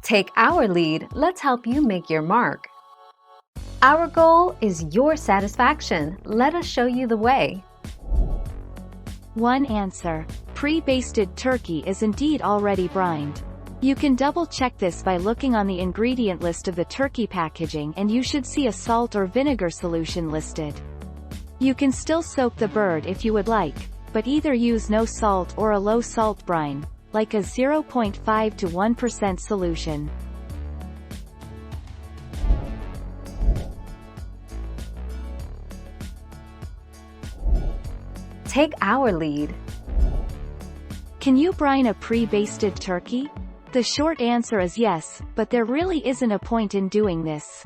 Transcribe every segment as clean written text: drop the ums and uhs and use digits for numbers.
Take our lead, let's help you make your mark. Our goal is your satisfaction. Let us show you the way. 1 answer. Pre-basted turkey is indeed already brined. You can double-check this by looking on the ingredient list of the turkey packaging, and you should see a salt or vinegar solution listed. You can still soak the bird if you would like, but either use no salt or a low-salt brine, like a 0.5 to 1% solution. Take our lead. Can you brine a pre-basted turkey? The short answer is yes, but there really isn't a point in doing this.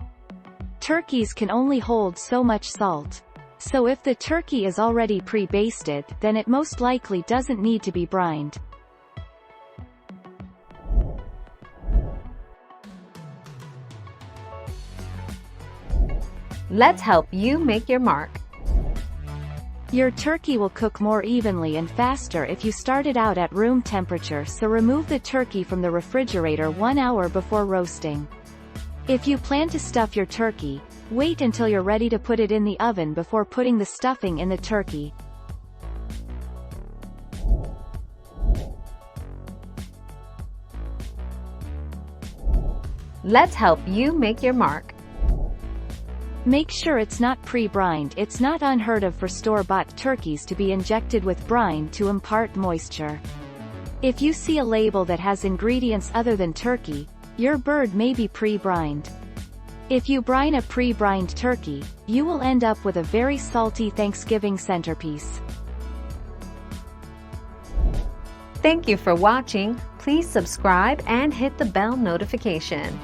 Turkeys can only hold so much salt. So if the turkey is already pre-basted, then it most likely doesn't need to be brined. Let's help you make your mark. Your turkey will cook more evenly and faster if you start it out at room temperature, so remove the turkey from the refrigerator 1 hour before roasting. If you plan to stuff your turkey, wait until you're ready to put it in the oven before putting the stuffing in the turkey. Let's help you make your mark. Make sure it's not pre-brined. It's not unheard of for store-bought turkeys to be injected with brine to impart moisture. If you see a label that has ingredients other than turkey, your bird may be pre-brined. If you brine a pre-brined turkey, you will end up with a very salty Thanksgiving centerpiece. Thank you for watching. Please subscribe and hit the bell notification.